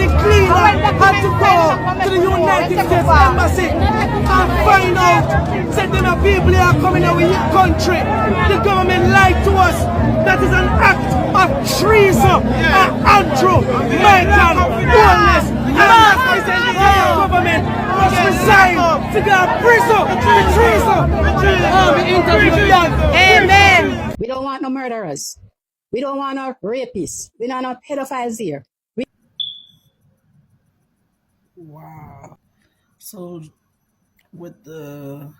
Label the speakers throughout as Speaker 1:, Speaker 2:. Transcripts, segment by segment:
Speaker 1: the cleaner had to go to the United States Embassy and find out that them people are coming out with your country. The government lied to us. That is an act of treason and untrue. Jamaican boldness. And the government must resign to go to prison for treason.
Speaker 2: Amen. We don't want no murderers. We don't want no rapists. We don't want no pedophiles here.
Speaker 3: Wow. So with the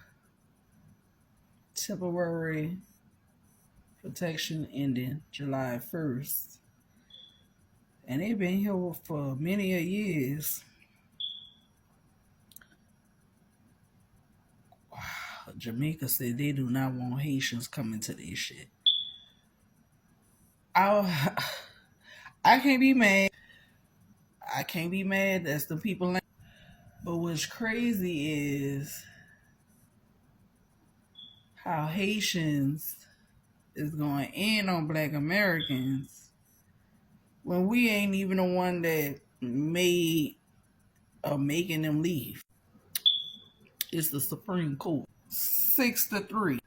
Speaker 3: temporary protection ending July 1st, and they've been here for many a years. Wow. Jamaica said they do not want Haitians coming to this shit. I can't be mad. I can't be mad. That's the people. But what's crazy is how Haitians is going in on Black Americans when we ain't even the one that making them leave. It's the Supreme Court. 6-3.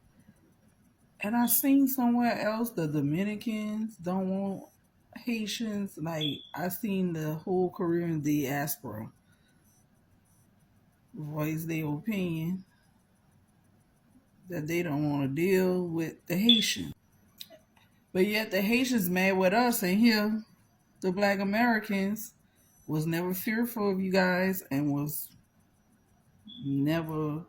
Speaker 3: And I seen somewhere else the Dominicans don't want Haitians. Like, I seen the whole Caribbean diaspora voice their opinion that they don't want to deal with the Haitians. But yet the Haitians mad with us, and here the Black Americans was never fearful of you guys and was never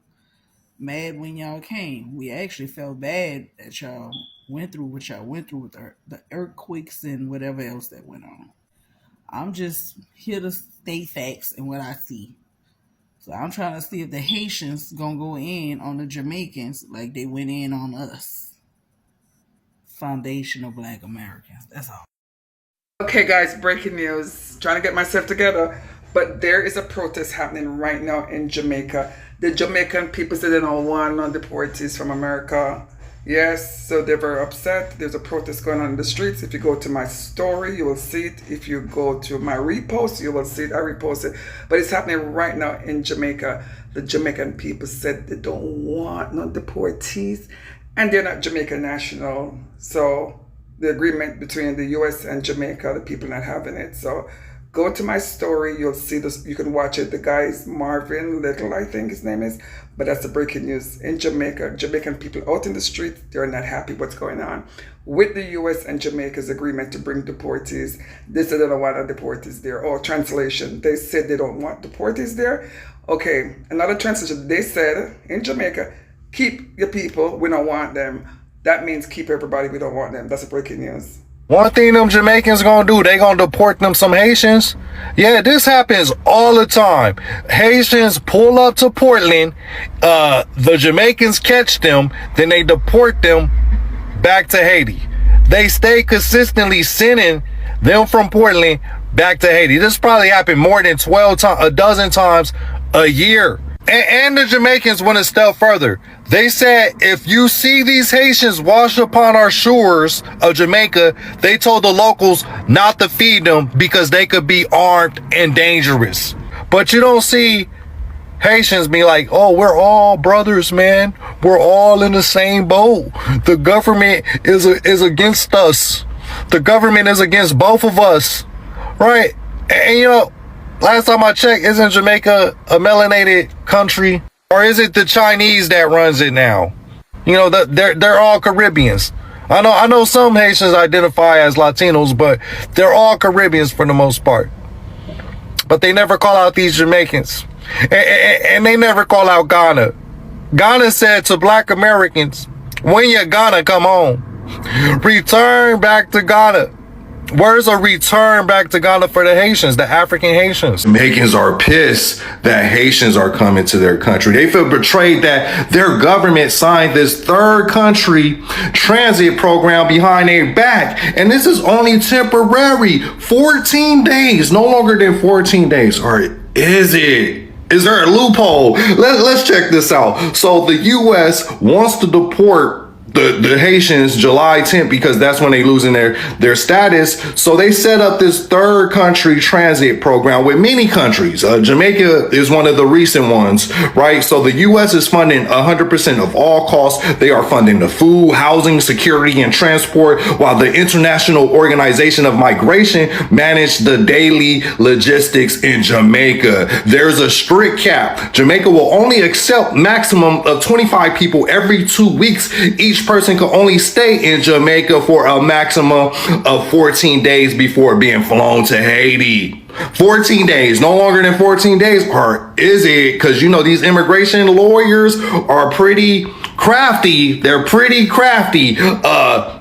Speaker 3: mad when y'all came. We actually felt bad that y'all went through what y'all went through with the earthquakes and whatever else that went on. I'm just here to state facts and what I see. So I'm trying to see if the Haitians gonna go in on the Jamaicans like they went in on us. Foundational Black Americans. That's all.
Speaker 4: Okay, guys, breaking news. Trying to get myself together. But there is a protest happening right now in Jamaica. The Jamaican people say they don't want no deportees from America. Yes, so they're very upset. There's a protest going on in the streets. If you go to my story, you will see it. If you go to my repost, you will see it. I repost it. But it's happening right now in Jamaica. The Jamaican people said they don't want no deportees. And they're not Jamaican national. So the agreement between the US and Jamaica, the people not having it. So go to my story, you'll see this, you can watch it. The guy is Marvin Little, I think his name is. But that's the breaking news in Jamaica. Jamaican people out in the street, they're not happy what's going on with the US and Jamaica's agreement to bring deportees. They said they don't want no deportees there. Or translation, they said they don't want deportees there. Okay, another translation, they said in Jamaica, keep your people, we don't want them. That means keep everybody, we don't want them. That's the breaking news.
Speaker 5: One thing them Jamaicans gonna do, they gonna deport them some Haitians. Yeah, this happens all the time. Haitians pull up to Portland, the Jamaicans catch them, then they deport them back to Haiti. They stay consistently sending them from Portland back to Haiti. This probably happened more than 12 times, a dozen times a year. And the Jamaicans went a step further. They said, if you see these Haitians wash upon our shores of Jamaica, they told the locals not to feed them because they could be armed and dangerous. But you don't see Haitians be like, oh, we're all brothers, man. We're all in the same boat. The government is against us. The government is against both of us. Right? And you know, last time I checked, isn't Jamaica a melanated country? Or is it the Chinese that runs it now? You know, they're all Caribbeans. I know some Haitians identify as Latinos, but they're all Caribbeans for the most part. But they never call out these Jamaicans. And they never call out Ghana. Ghana said to Black Americans, when you're Ghana, come home. Return back to Ghana. Where's a return back to Ghana for the Haitians, the African Haitians?
Speaker 6: Jamaicans are pissed that Haitians are coming to their country. They feel betrayed that their government signed this third country transit program behind their back. And this is only temporary, 14 days, no longer than 14 days. Or is it? Is there a loophole? Let's check this out. So the U.S. wants to deport the Haitians July 10th, because that's when they losing their status. So they set up this third country transit program with many countries. Jamaica is one of the recent ones, right? So the U.S. is funding 100% of all costs. They are funding the food, housing, security, and transport, while the International Organization of Migration manage the daily logistics in Jamaica. There's a strict cap. Jamaica will only accept maximum of 25 people every 2 weeks. Each person can only stay in Jamaica for a maximum of 14 days before being flown to Haiti. 14 days, no longer than 14 days, or is it? Because you know these immigration lawyers are pretty crafty. They're pretty crafty.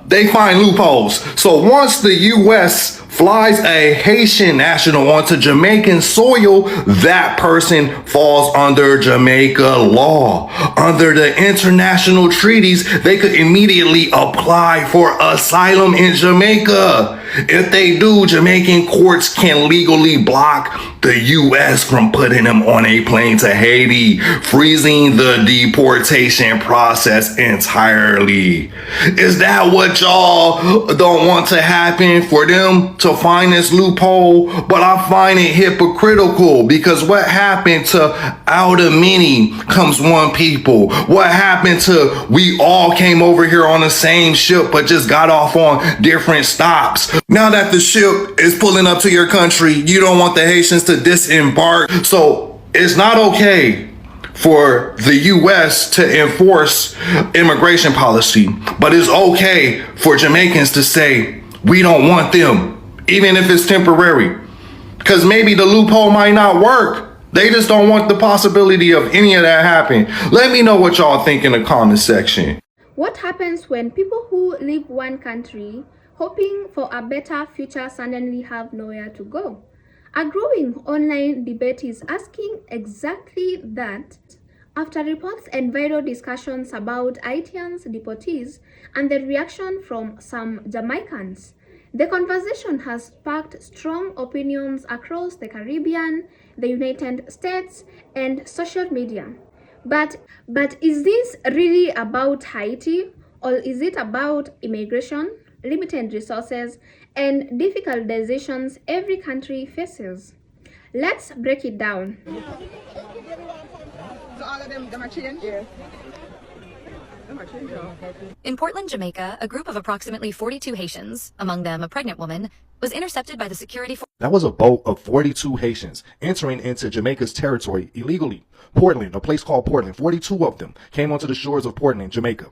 Speaker 6: They find loopholes. So once the U.S. flies a Haitian national onto Jamaican soil, that person falls under Jamaica law. Under the international treaties, they could immediately apply for asylum in Jamaica. If they do, Jamaican courts can legally block the U.S. from putting them on a plane to Haiti, freezing the deportation process entirely. Is that what y'all don't want to happen, for them to find this loophole? But I find it hypocritical, because what happened to out of many comes one people? What happened to we all came over here on the same ship but just got off on different stops? Now that the ship is pulling up to your country, you don't want the Haitians to disembark. So it's not okay for the U.S. to enforce immigration policy, but it's okay for Jamaicans to say, we don't want them, even if it's temporary. Because maybe the loophole might not work. They just don't want the possibility of any of that happening. Let me know what y'all think in the comment section.
Speaker 7: What happens when people who leave one country hoping for a better future suddenly have nowhere to go? A growing online debate is asking exactly that. After reports and viral discussions about Haitians, deportees, and the reaction from some Jamaicans, the conversation has sparked strong opinions across the Caribbean, the United States, and social media. But is this really about Haiti, or is it about immigration, limited resources, and difficult decisions every country faces? Let's break it down.
Speaker 8: In Portland, Jamaica, a group of approximately 42 Haitians, among them a pregnant woman, was intercepted by the security force.
Speaker 5: That was a boat of 42 Haitians entering into Jamaica's territory illegally. Portland, a place called Portland, 42 of them came onto the shores of Portland, Jamaica.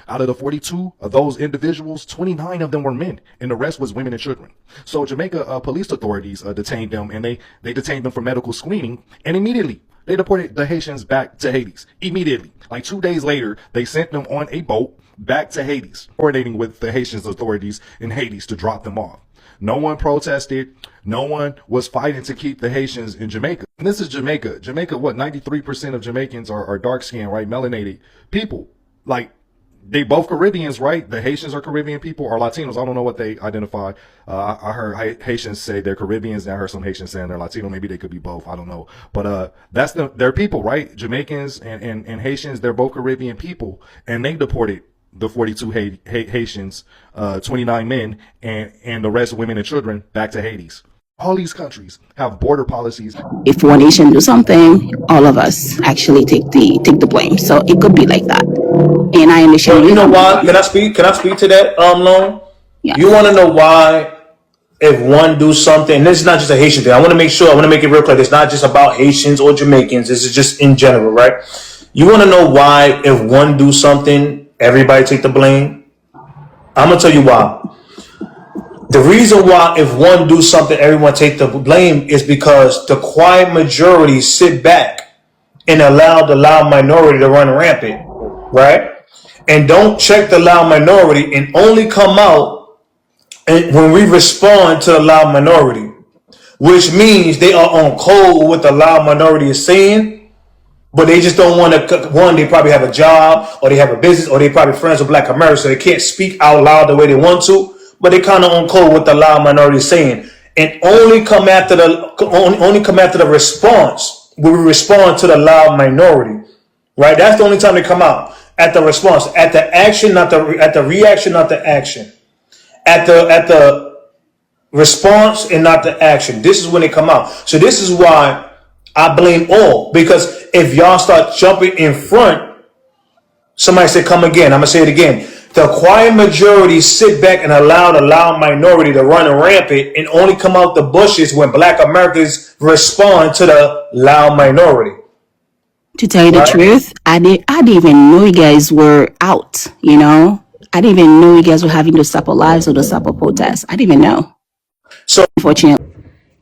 Speaker 5: Out of the 42 of those individuals, 29 of them were men, and the rest was women and children. So Jamaica police authorities detained them, and they detained them for medical screening, and immediately they deported the Haitians back to Hades. Immediately. Like 2 days later, they sent them on a boat back to Hades, coordinating with the Haitian authorities in Hades to drop them off. No one protested. No one was fighting to keep the Haitians in Jamaica. And this is Jamaica. Jamaica, what, 93% of Jamaicans are dark-skinned, right? Melanated people. Like, they both Caribbeans, right? The Haitians are Caribbean people, or Latinos. I don't know what they identify. I heard Haitians say they're Caribbeans, and I heard some Haitians saying they're Latino. Maybe they could be both. I don't know. But that's their people, right? Jamaicans and Haitians, they're both Caribbean people, and they deported the 42 Haitians, 29 men, and the rest women and children back to Hades. All these countries have border policies.
Speaker 9: If one nation do something, all of us actually take the blame. So it could be like that. And I understand.
Speaker 10: Well, you know why? Can I speak to that, Lauren?
Speaker 9: Yeah.
Speaker 10: You want to know why? If one do something, and this is not just a Haitian thing. I want to make it real clear. It's not just about Haitians or Jamaicans. This is just in general, right? You want to know why? If one do something, everybody take the blame. I'm gonna tell you why. The reason why if one do something, everyone take the blame is because the quiet majority sit back and allow the loud minority to run rampant, right? And don't check the loud minority and only come out when we respond to the loud minority, which means they are on code with what the loud minority is saying, but they just don't want to. One, they probably have a job, or they have a business, or they probably friends with Black America, so they can't speak out loud the way they want to. But they kind of on code with the loud minority is saying, and only come after the response when we respond to the loud minority, right? That's the only time they come out. At the response, at the action, not at the reaction, not the action. At the response and not the action. This is when they come out. So this is why I blame all, because if y'all start jumping in front, somebody said, come again. I'm going to say it again. The quiet majority sit back and allow the loud minority to run rampant and only come out the bushes when Black Americans respond to the loud minority.
Speaker 9: To tell you the truth, I didn't even know you guys were out, you know? I didn't even know you guys were having those type of lives or those type of protests. I didn't even know.
Speaker 10: So,
Speaker 9: unfortunately.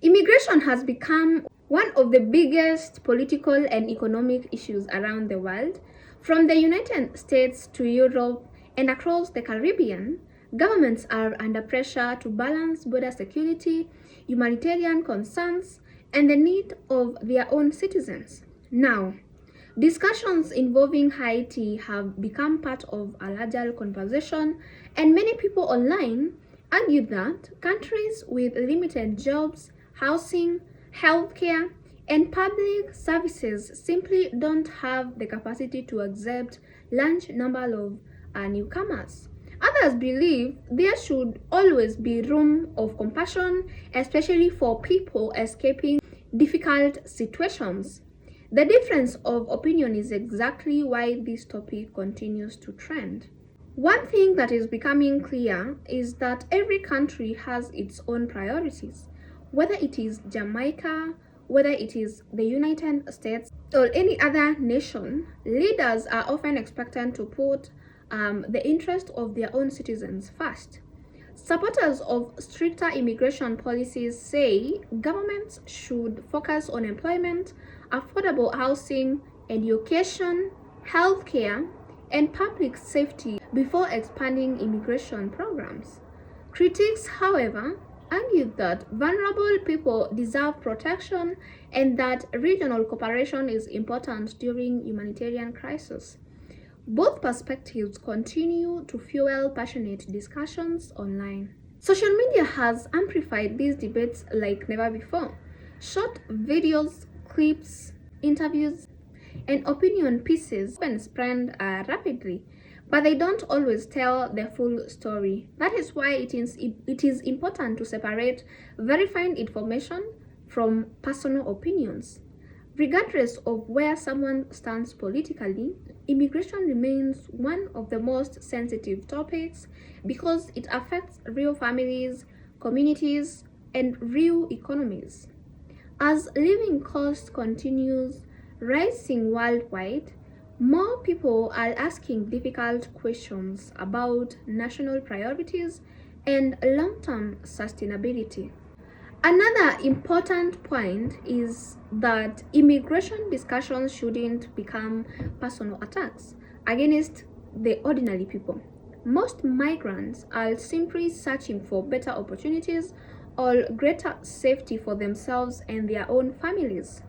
Speaker 7: Immigration has become one of the biggest political and economic issues around the world. From the United States to Europe and across the Caribbean, governments are under pressure to balance border security, humanitarian concerns, and the need of their own citizens. Now, discussions involving Haiti have become part of a larger conversation, and many people online argue that countries with limited jobs, housing, healthcare, and public services simply don't have the capacity to accept large number of newcomers. Others believe there should always be room of compassion, especially for people escaping difficult situations. The difference of opinion is exactly why this topic continues to trend. One thing that is becoming clear is that every country has its own priorities. Whether it is Jamaica, whether it is the United States, or any other nation, leaders are often expected to put the interest of their own citizens first. Supporters of stricter immigration policies say governments should focus on employment, affordable housing, education, healthcare, and public safety before expanding immigration programs. Critics, however, argue that vulnerable people deserve protection and that regional cooperation is important during humanitarian crises. Both perspectives continue to fuel passionate discussions online. Social media has amplified these debates like never before. Short videos, clips, interviews, and opinion pieces often spread rapidly, but they don't always tell the full story. That is why it is important to separate verified information from personal opinions. Regardless of where someone stands politically, immigration remains one of the most sensitive topics because it affects real families, communities, and real economies. As living cost continues rising worldwide, more people are asking difficult questions about national priorities and long-term sustainability. Another important point is that immigration discussions shouldn't become personal attacks against the ordinary people. Most migrants are simply searching for better opportunities or greater safety for themselves and their own families.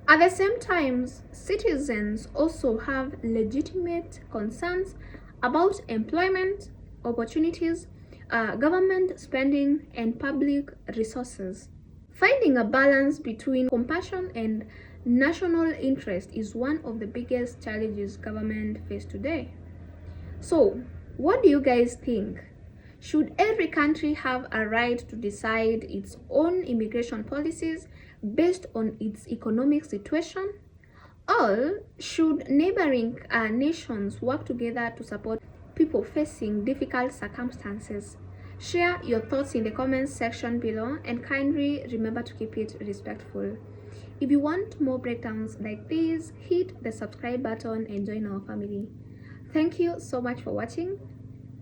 Speaker 7: At the same time, citizens also have legitimate concerns about employment opportunities, government spending, and public resources. Finding a balance between compassion and national interest is one of the biggest challenges government face today. So, what do you guys think? Should every country have a right to decide its own immigration policies based on its economic situation? Or should neighboring nations work together to support people facing difficult circumstances? Share your thoughts in the comments section below and kindly remember to keep it respectful. If you want more breakdowns like this, hit the subscribe button and join our family. Thank you so much for watching.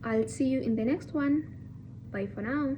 Speaker 7: I'll see you in the next one. Bye for now.